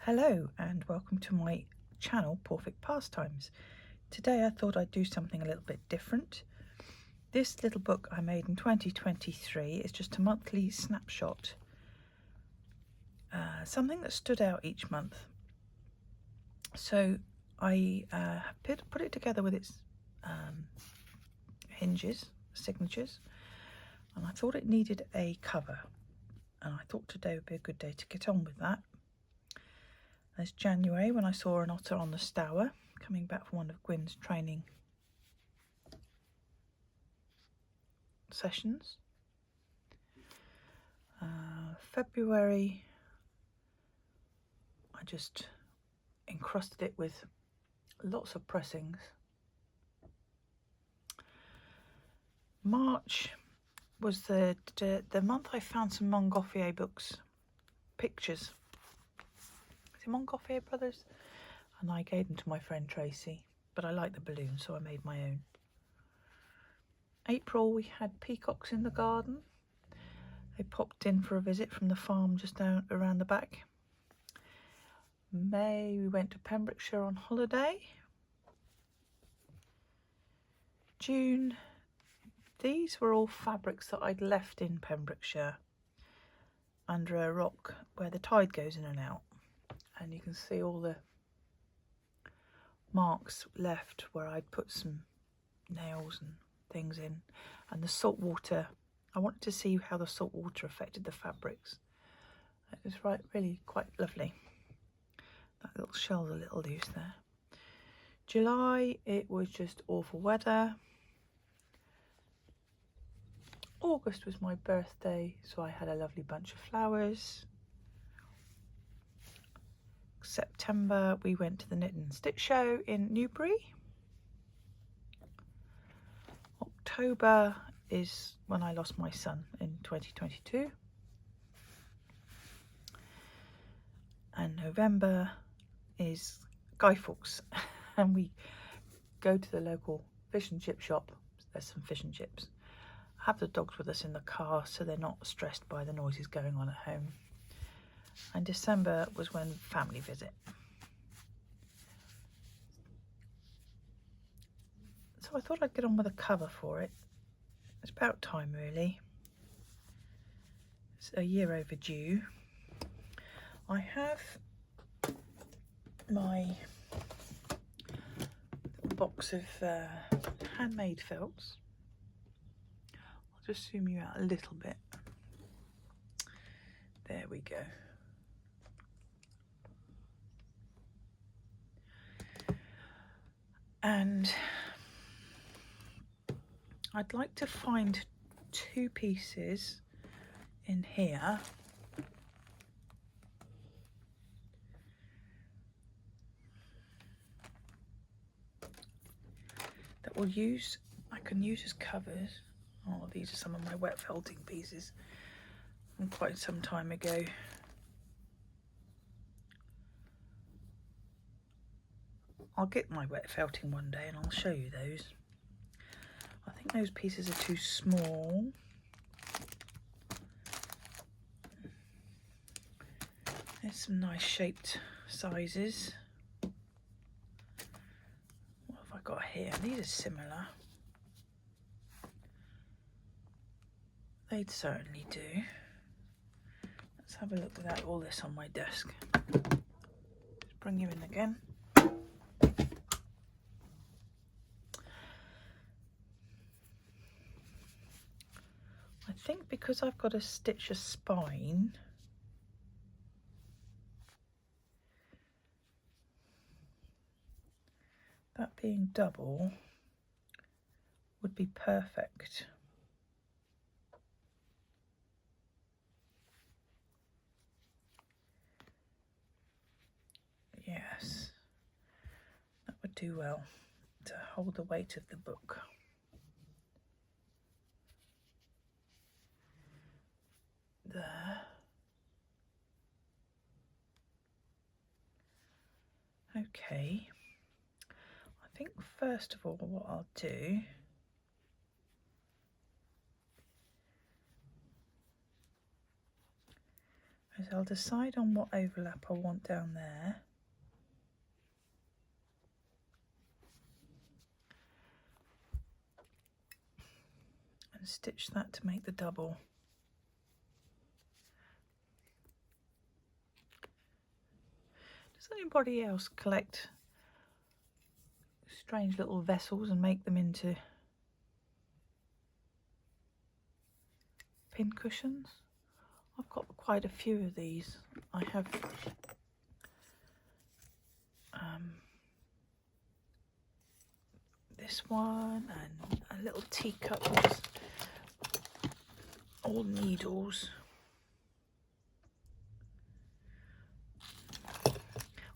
Hello and welcome to my channel PawfectPastimes. Today I thought I'd do something a little bit different. This little book I made in 2023 is just a monthly snapshot, something that stood out each month. So I put it together with its hinges, signatures, and I thought it needed a cover, and I thought today would be a good day to get on with that. There's January, when I saw an otter on the Stour, coming back from one of Gwyn's training sessions. February, I just encrusted it with lots of pressings. March was the month I found some Montgolfier books, pictures. Is it Montgolfier Brothers? And I gave them to my friend Tracy, but I like the balloon, so I made my own. April, we had peacocks in the garden. They popped in for a visit from the farm just down around the back. May, we went to Pembrokeshire on holiday. June, these were all fabrics that I'd left in Pembrokeshire under a rock where the tide goes in and out. And you can see all the marks left where I'd put some nails and things in. And the salt water, I wanted to see how the salt water affected the fabrics. It was really quite lovely. That little shell's a little loose there. July, it was just awful weather. August was my birthday, so I had a lovely bunch of flowers. September, we went to the Knit and Stitch show in Newbury. October is when I lost my son in 2022. And November is Guy Fawkes, and we go to the local fish and chip shop. There's some fish and chips. Have the dogs with us in the car so they're not stressed by the noises going on at home. And December was when family visit. So I thought I'd get on with a cover for it. It's about time, really. It's a year overdue. I have my box of handmade felts. I'll just zoom you out a little bit. There we go. And I'd like to find two pieces in here that I can use as covers. Oh, these are some of my wet felting pieces from quite some time ago. I'll get my wet felting one day and I'll show you those. I think those pieces are too small. There's some nice shaped sizes. What have I got here? These are similar. They'd certainly do. Let's have a look without all this on my desk. Just bring you in again. I think because I've got to stitch a spine, that being double would be perfect. Yes, that would do well to hold the weight of the book. There. Okay, I think first of all what I'll do is I'll decide on what overlap I want down there. And stitch that to make the double. Does anybody else collect strange little vessels and make them into pin cushions? I've got quite a few of these. I have this one and a little teacup with all needles.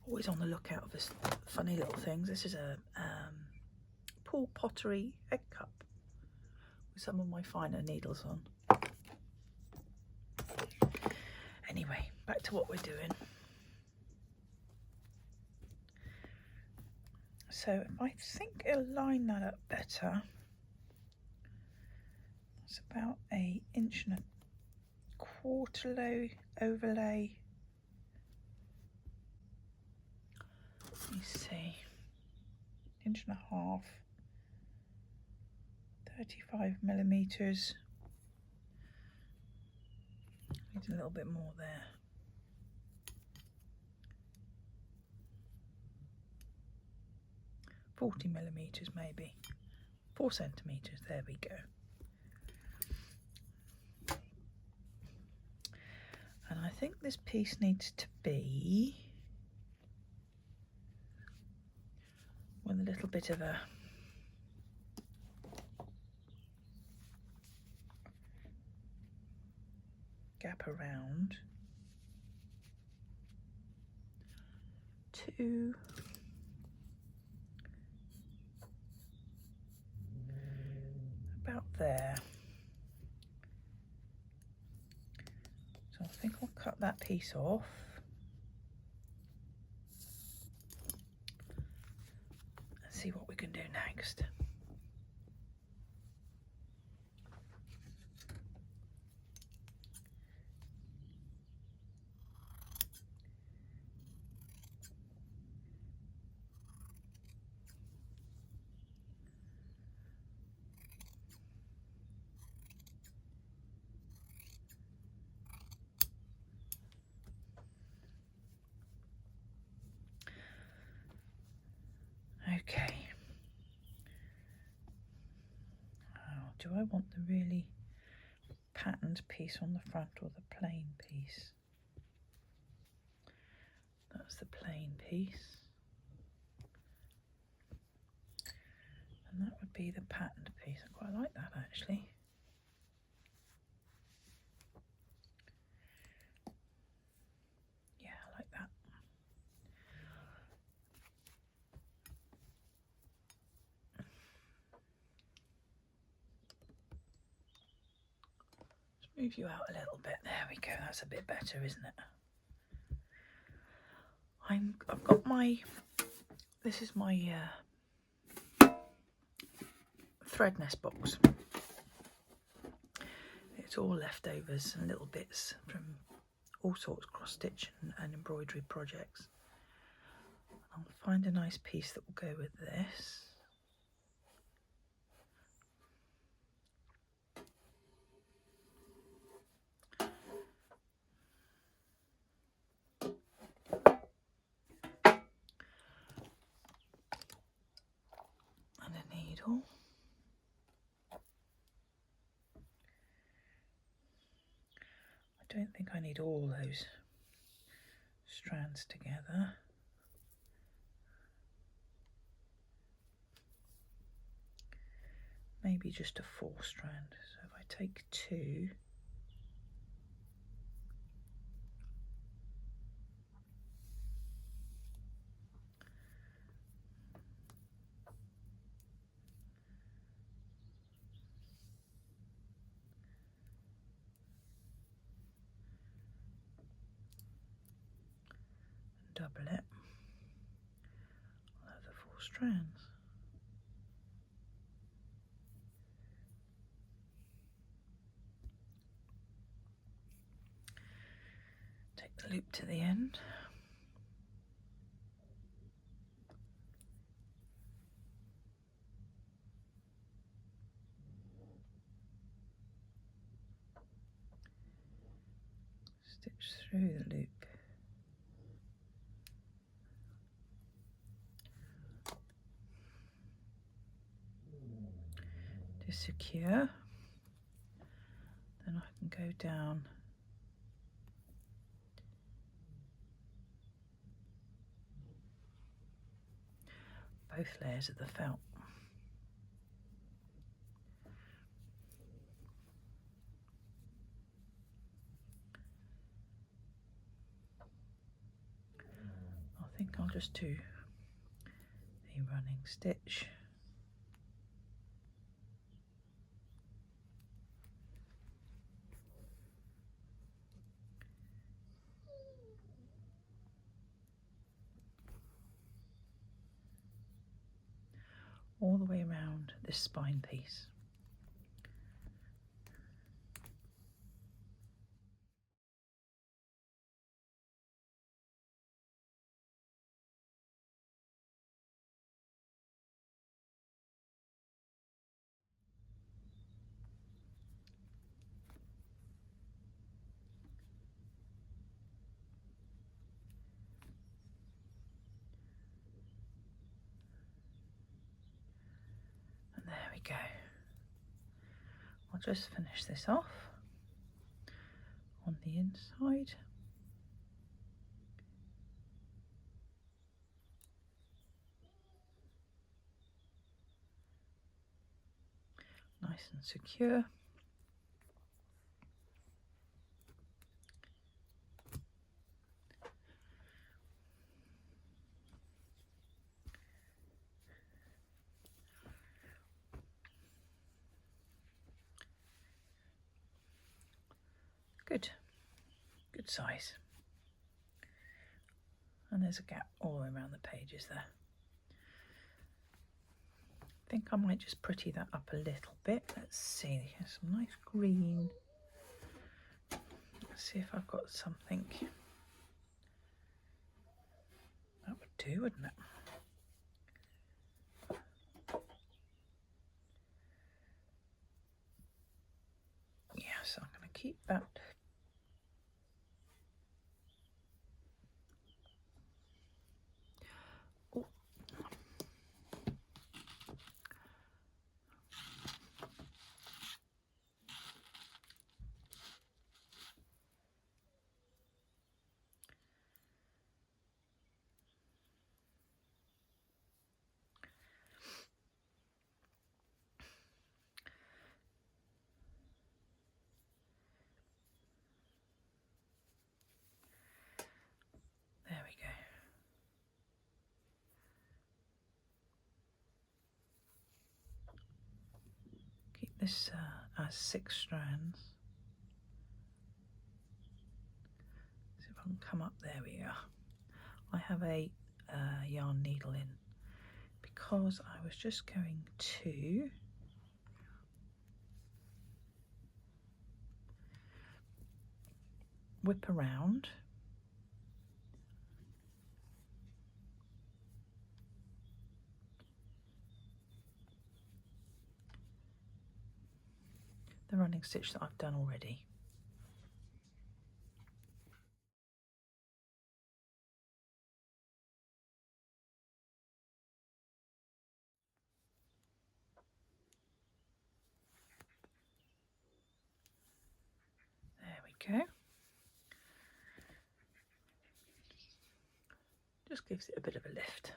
Always on the lookout for funny little things. This is a pool pottery egg cup with some of my finer needles on. Anyway, back to what we're doing. So I think it'll line that up better. It's about an 1.25 inch overlay. Let me see, 1.5 inches, 35mm. Need a little bit more there. $40mm maybe, 4 centimeters. There we go. And I think this piece needs to be with a little bit of a gap around to about there. So I think I'll cut that piece off. And see what we can do next. Okay. Oh, do I want the really patterned piece on the front or the plain piece? That's the plain piece. And that would be the patterned piece. I quite like that actually. Yeah, I like that. Move you out a little bit. There we go. That's a bit better, isn't it? I've got my, this is my thread nest box. It's all leftovers and little bits from all sorts, cross stitch and embroidery projects. I'll find a nice piece that will go with this. Needle. I don't think I need all those strands together. Maybe just a 4 strand. So if I take 2, double it, I'll have the 4 strands. loop to the end. Stitch through the loop. To secure, then I can go down both layers of the felt. I think I'll just do a running stitch. All the way around this spine piece. And there we go. I'll just finish this off on the inside. Nice and secure. Good size. And there's a gap all the way around the pages there. I think I might just pretty that up a little bit. Let's see, here's some nice green. Let's see if I've got something. That would do, wouldn't it? Yeah, so I'm going to keep that. There we go. Keep this as 6 strands. See if I can come up. There we are. I have a yarn needle in because I was just going to whip around the running stitch that I've done already. There we go. Just gives it a bit of a lift.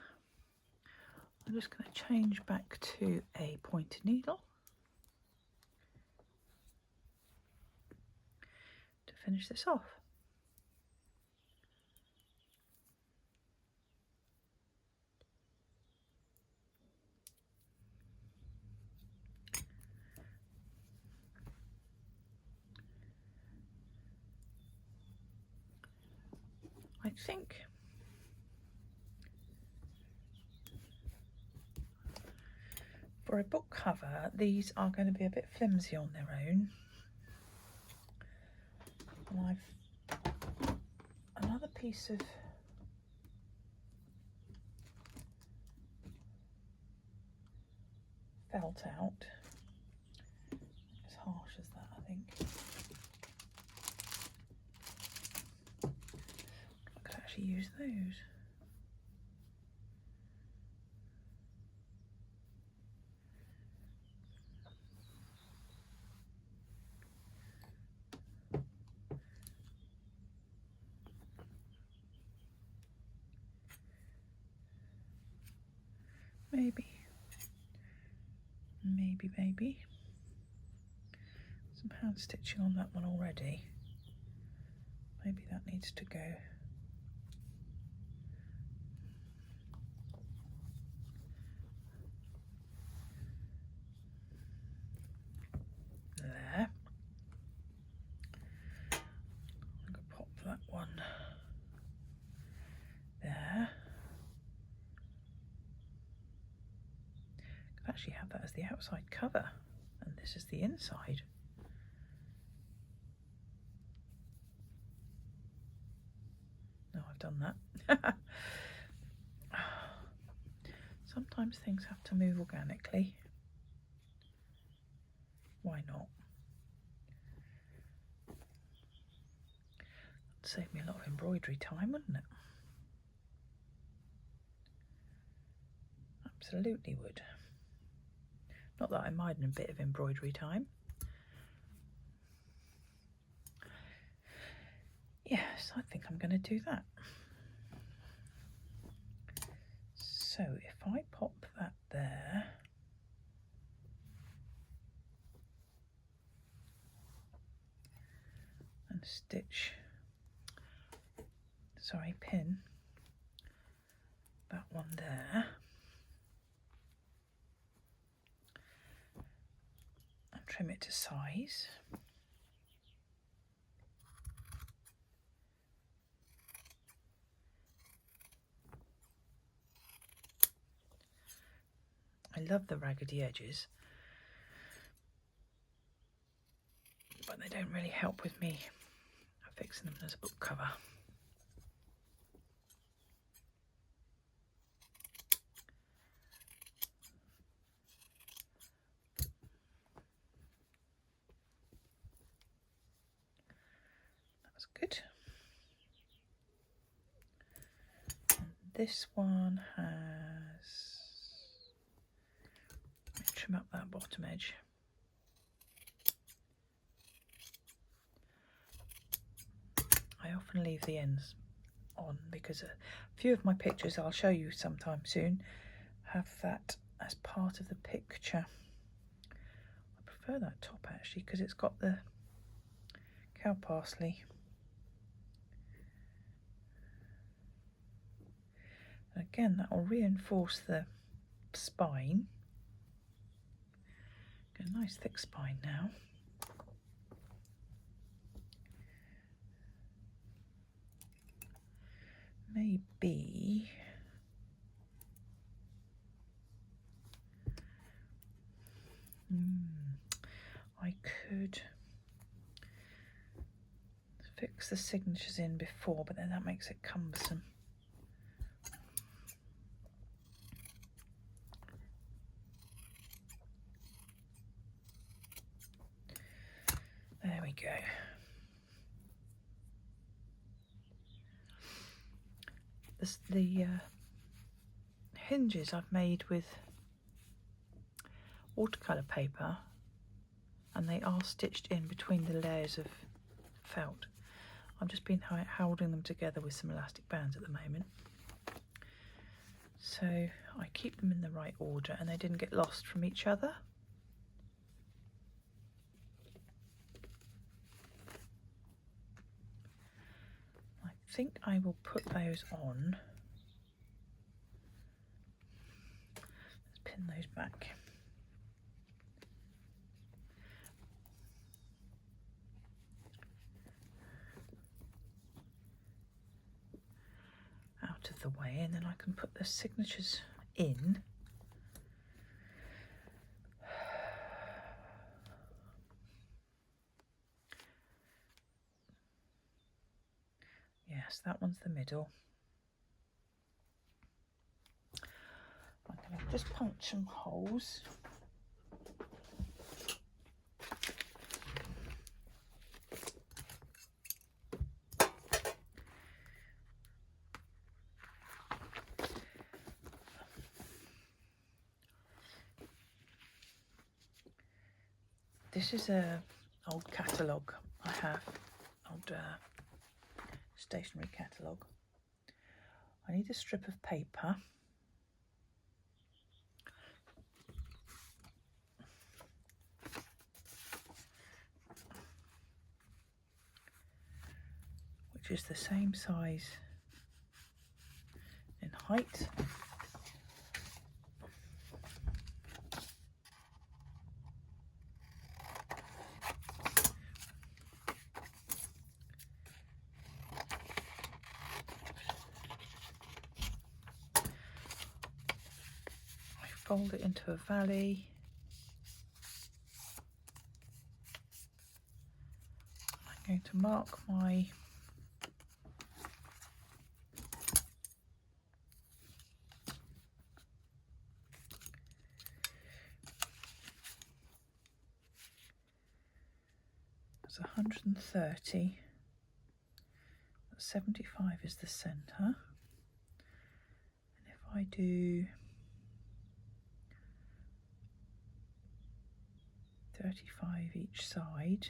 I'm just going to change back to a pointed needle to finish this off. I think for a book cover, these are going to be a bit flimsy on their own. And I've another piece of felt out. As harsh as that, I think. I could actually use those. Maybe. Some hand stitching on that one already. Maybe that needs to go. There. I'm going to pop that one there. I could actually have that as the outside cover, and this is the inside. No, I've done that. Sometimes things have to move organically. Why not? It'd save me a lot of embroidery time, wouldn't it? Absolutely would. Not that I mind a bit of embroidery time. Yes, I think I'm going to do that. So if I pop that there, and pin that one there, and trim it to size. I love the raggedy edges, but they don't really help with me fixing them as a book cover. That's good. And this one has, let me trim up that bottom edge. I often leave the ends on because a few of my pictures I'll show you sometime soon have that as part of the picture. I prefer that top actually because it's got the cow parsley. And again, that will reinforce the spine. Get a nice thick spine now. Maybe I could fix the signatures in before, but then that makes it cumbersome. There we go. The hinges I've made with watercolour paper, and they are stitched in between the layers of felt. I've just been holding them together with some elastic bands at the moment, so I keep them in the right order and they didn't get lost from each other. I think I will put those on. Let's pin those back. Out of the way, and then I can put the signatures in. Yeah, yes, that one's the middle. I'm going to just punch some holes. This is a old catalogue I have, old stationery catalogue. I need a strip of paper. Which is the same size in height. Fold it into a valley. I'm going to mark my it's 130. 75 is the centre. And if I do 35 each side,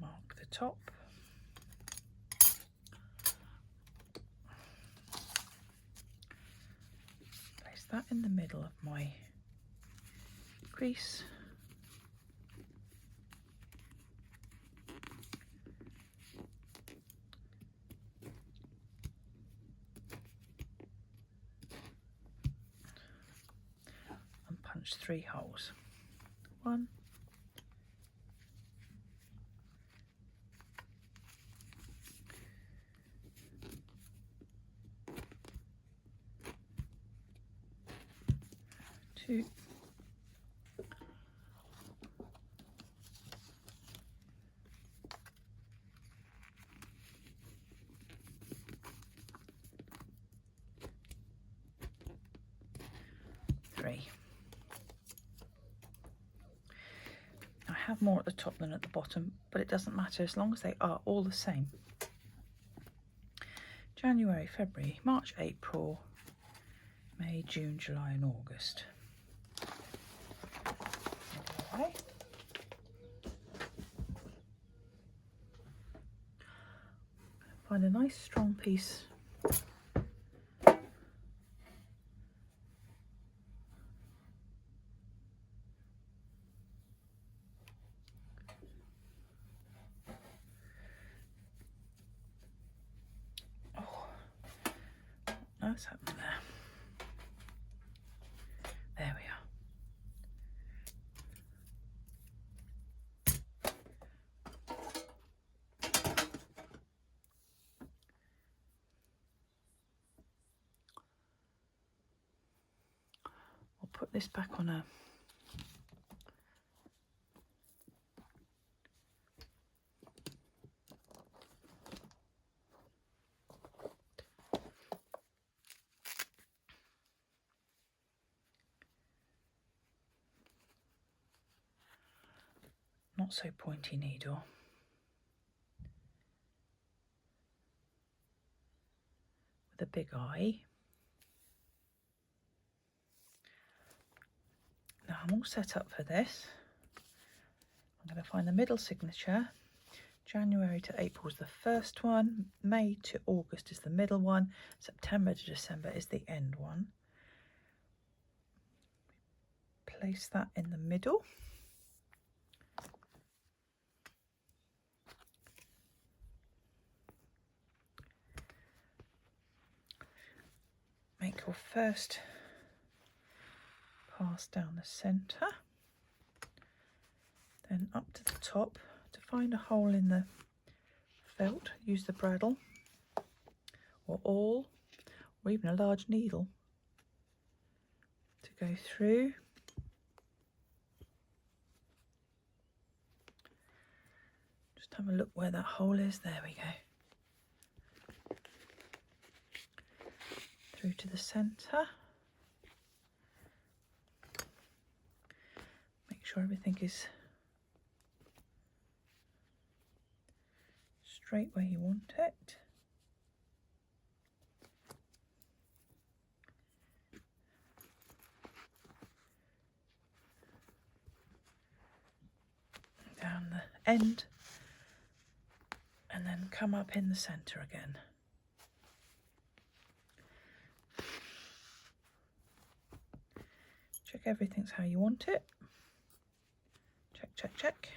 mark the top, place that in the middle of my crease, and punch 3 holes. 1, 2, 3. I have more at the top than at the bottom, but it doesn't matter as long as they are all the same. January, February, March, April, May, June, July and August. Okay. Find a nice strong piece. Oh, what's happened there? There we are. I'll put this back on a not so pointy needle. With a big eye. Now I'm all set up for this. I'm going to find the middle signature. January to April is the first one, May to August is the middle one, September to December is the end one. Place that in the middle. Make your first pass down the centre, then up to the top. To find a hole in the felt, use the bradawl or awl or even a large needle to go through. Just have a look where that hole is. There we go. Through to the centre. Make sure everything is straight where you want it. Down the end, and then come up in the centre again. Check everything's how you want it. Check, check, check.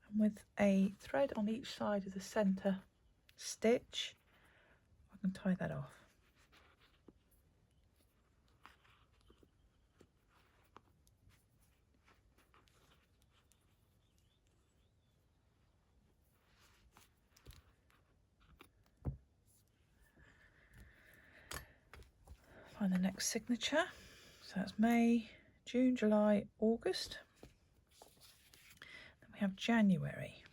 And with a thread on each side of the centre stitch, I can tie that off. Find the next signature. So that's May, June, July, August. Then we have January.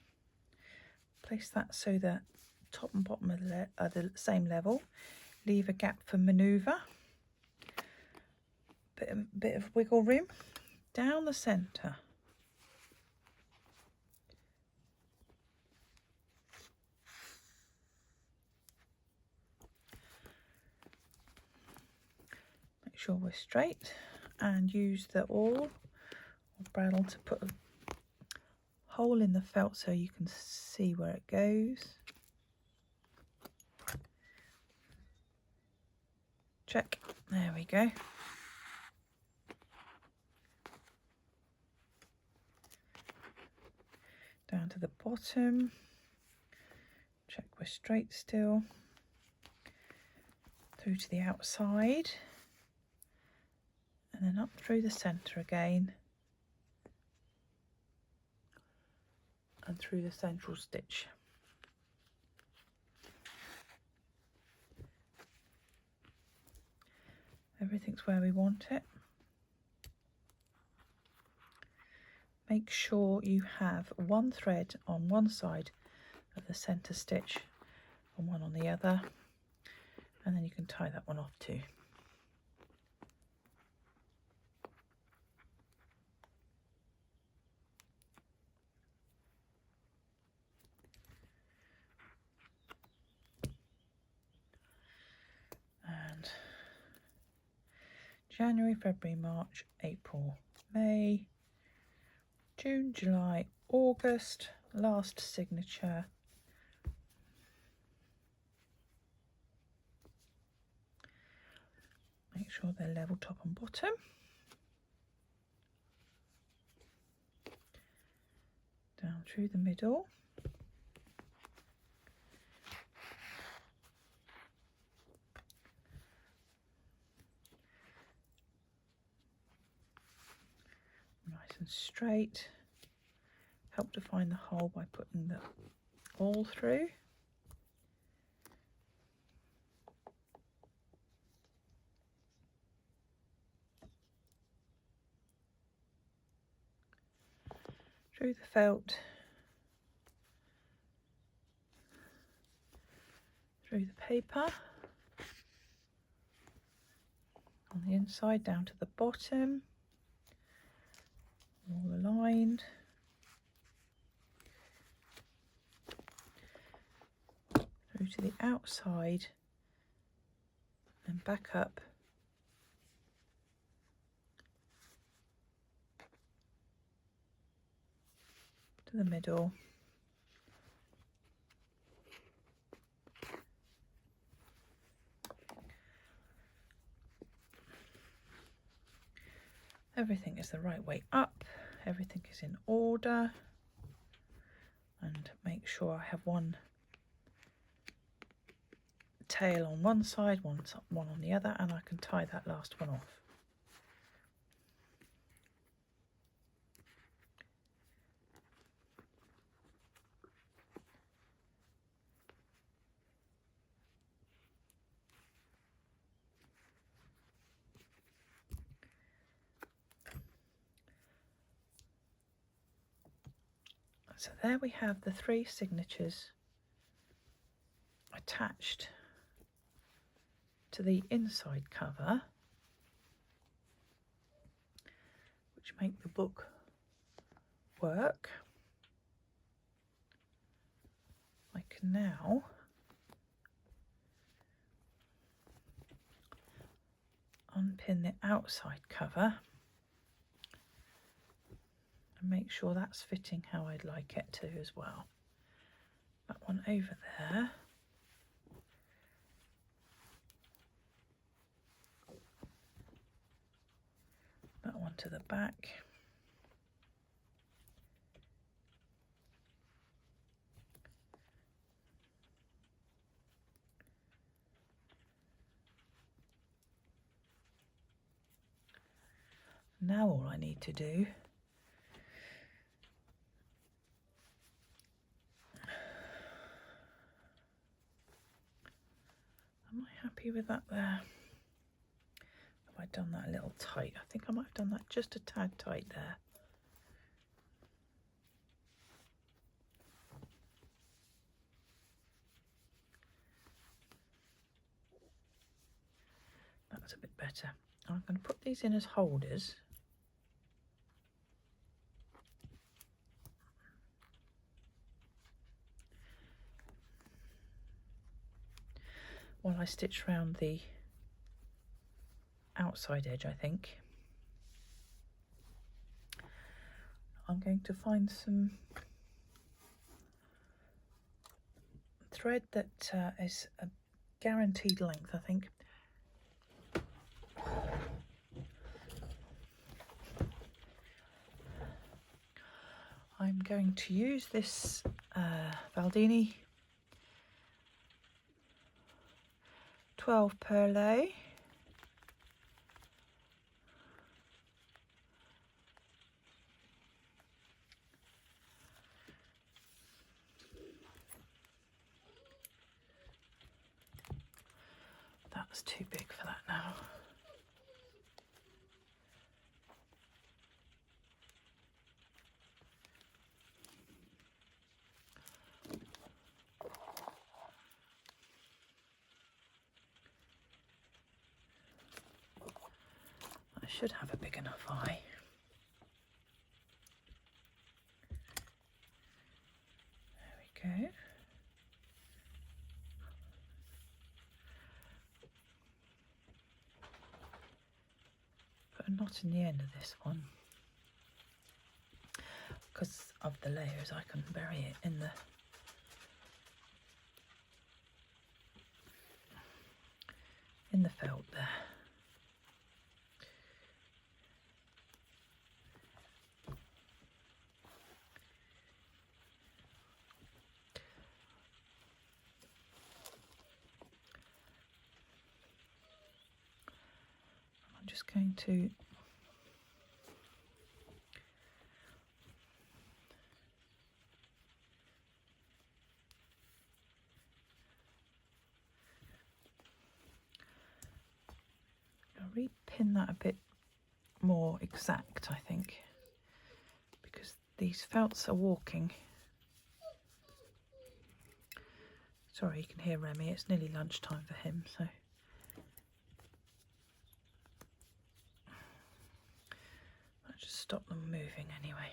Place that so the top and bottom are the same level. Leave a gap for manoeuvre. Bit of wiggle room. Down the centre. Make sure we're straight and use the awl or bradawl to put a hole in the felt so you can see where it goes. Check, there we go. Down to the bottom, check we're straight still, through to the outside, and then up through the centre again, and through the central stitch. Everything's where we want it. Make sure you have one thread on one side of the centre stitch and one on the other, and then you can tie that one off too. And January, February, March, April, May, June, July, August, last signature. Make sure they're level top and bottom. Down through the middle. Nice and straight. Help to find the hole by putting the awl through. Through the felt, through the paper, on the inside down to the bottom, all aligned. Through to the outside and back up to the middle. Everything is the right way up, everything is in order, and make sure I have one tail on one side, one on the other, and I can tie that last one off. So there we have the 3 signatures attached to the inside cover, which make the book work. I can now unpin the outside cover and make sure that's fitting how I'd like it to as well. That one over there. That one to the back. Now all I need to do am I happy with that there? Have I done that a little tight? I think I might have done that just a tad tight there. That's a bit better. I'm going to put these in as holders. While I stitch around the outside edge, I think. I'm going to find some thread that is a guaranteed length, I think. I'm going to use this Valdini 12 perlé. That's too big for that now. I should have a big enough eye. There we go. Put a knot in the end of this one. Because of the layers, I can bury it in the felt there. I'm just going to repin that a bit more exact, I think, because these felts are walking. Sorry, you can hear Remy, it's nearly lunchtime for him, so I'll just stop them moving anyway.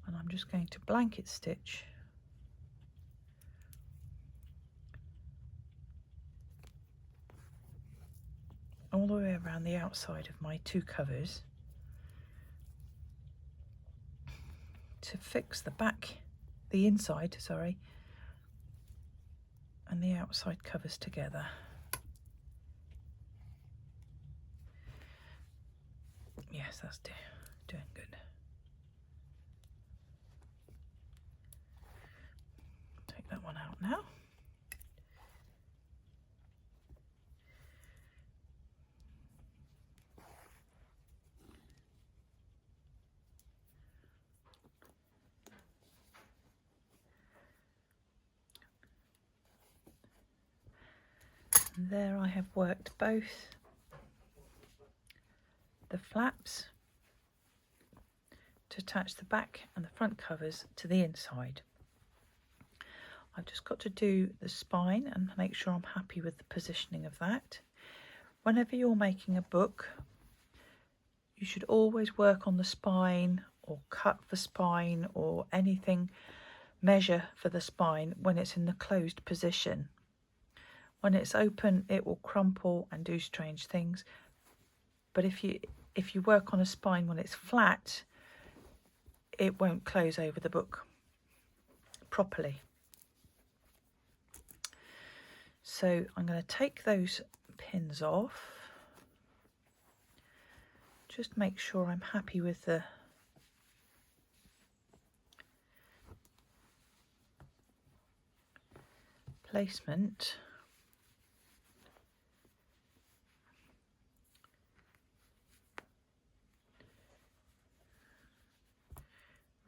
And I'm just going to blanket stitch all the way around the outside of my 2 covers to fix the inside, sorry, and the outside covers together. Yes, that's doing good. Take that one out now. there I have worked both the flaps to attach the back and the front covers to the inside. I've just got to do the spine and make sure I'm happy with the positioning of that. Whenever you're making a book, you should always work on the spine or cut the spine or anything, measure for the spine when it's in the closed position. When it's open, it will crumple and do strange things. But if you work on a spine when it's flat, it won't close over the book properly. So I'm going to take those pins off. Just make sure I'm happy with the placement.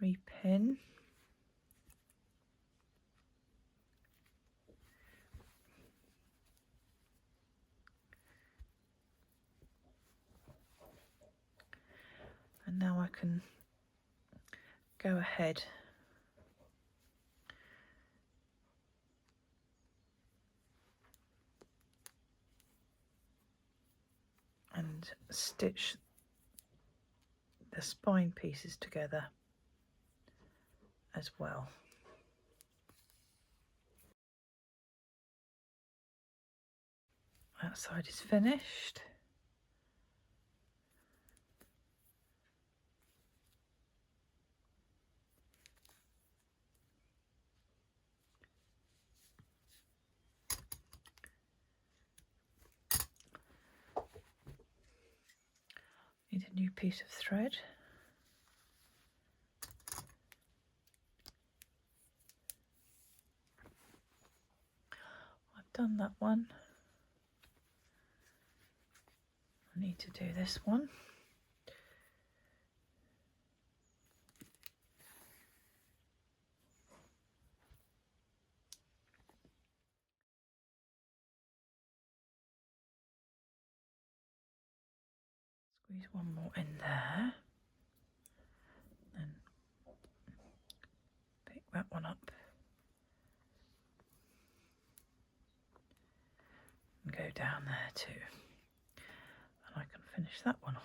Repin. And now I can go ahead and stitch the spine pieces together as well. That side is finished. Need a new piece of thread. I've done that one. I need to do this one. Squeeze one more in there. And pick that one up. And go down there too. And I can finish that one off.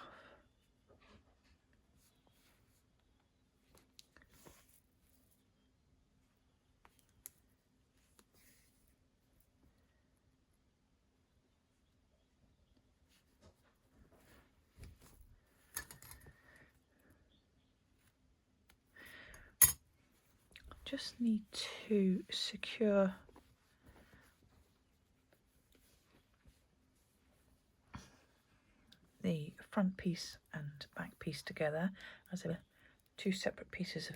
Just need to secure the front piece and back piece together as two separate pieces of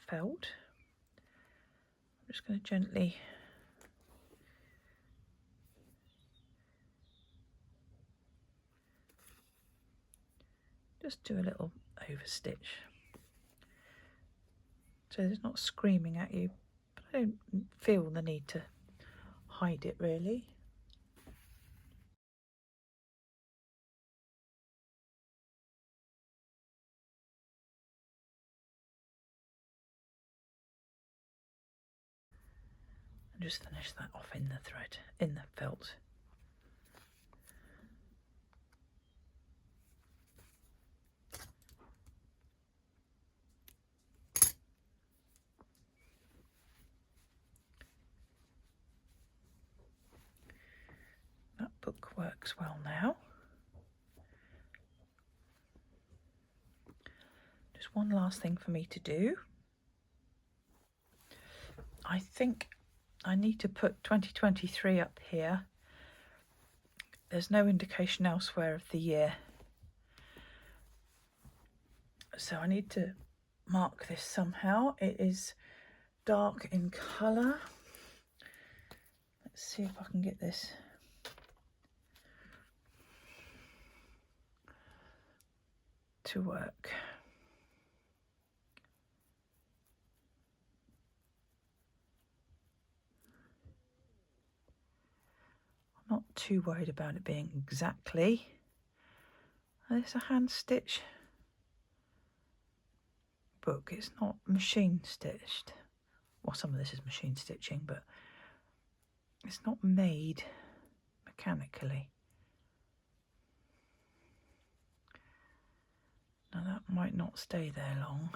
felt. I'm just going to gently just do a little overstitch so it's not screaming at you, but I don't feel the need to hide it really. And just finish that off in the thread, in the felt. That book works well now. Just one last thing for me to do. I think I need to put 2023 up here. There's no indication elsewhere of the year. So I need to mark this somehow. It is dark in colour. Let's see if I can get this. To work. too worried about it being exactly. And it's a hand stitch book. It's not machine stitched. Well, some of this is machine stitching, but it's not made mechanically. Now that might not stay there long.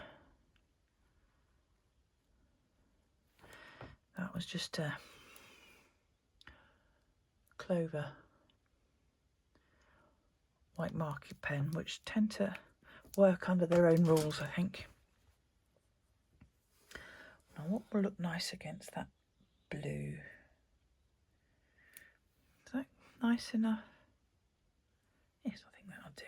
That was just a Clover white marker pen, which tend to work under their own rules, I think. Now what will look nice against that blue? Is that nice enough? Yes, I think that'll do.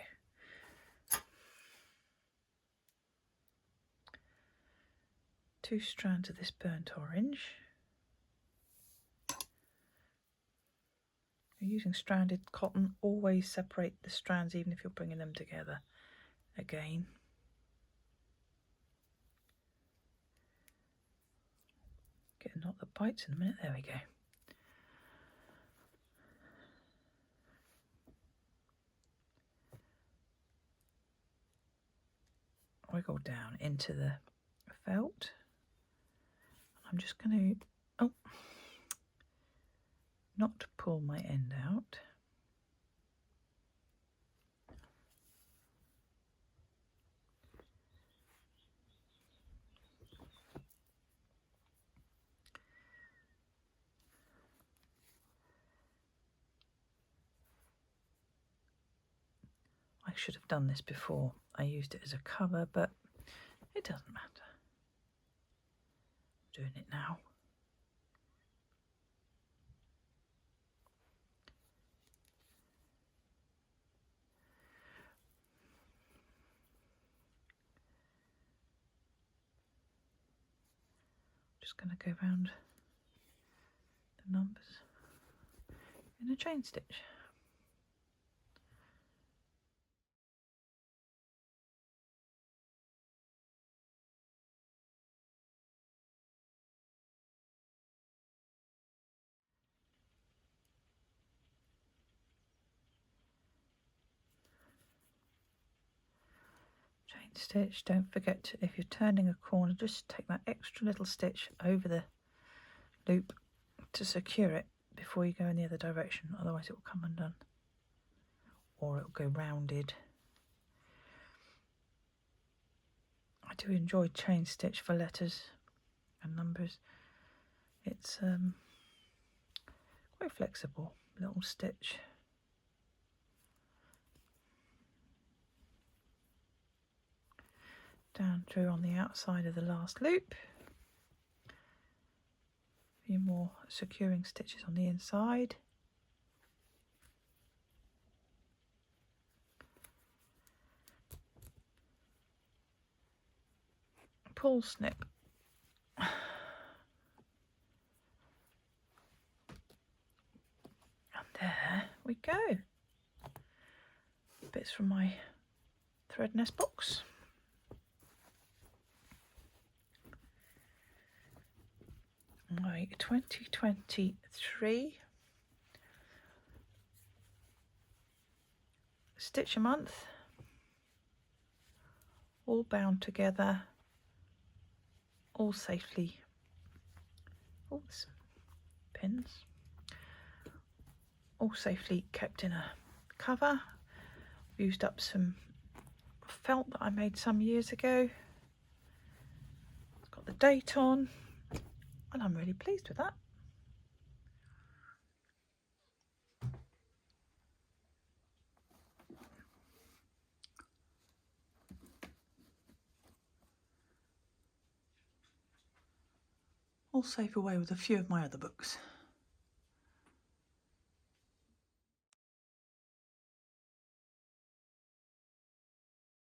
Two strands of this burnt orange. You're using stranded cotton, always separate the strands even if you're bringing them together again. Get a knot that bites in a minute, there we go. Wiggle down into the felt. I'm just going to, not pull my end out. I should have done this before I used it as a cover, but it doesn't matter. I'm doing it now. Just going to go round the numbers in a chain stitch. Chain stitch, don't forget to, if you're turning a corner, just take that extra little stitch over the loop to secure it before you go in the other direction, otherwise it will come undone or it will go rounded. I do enjoy chain stitch for letters and numbers. It's quite flexible little stitch. Down through on the outside of the last loop. A few more securing stitches on the inside. Pull, snip. And there we go. Bits from my thread nest box. My 2023 stitch a month, all bound together, all safely, oh, some pins, all safely kept in a cover. Used up some felt that I made some years ago. It's got the date on, and I'm really pleased with that. I'll save away with a few of my other books.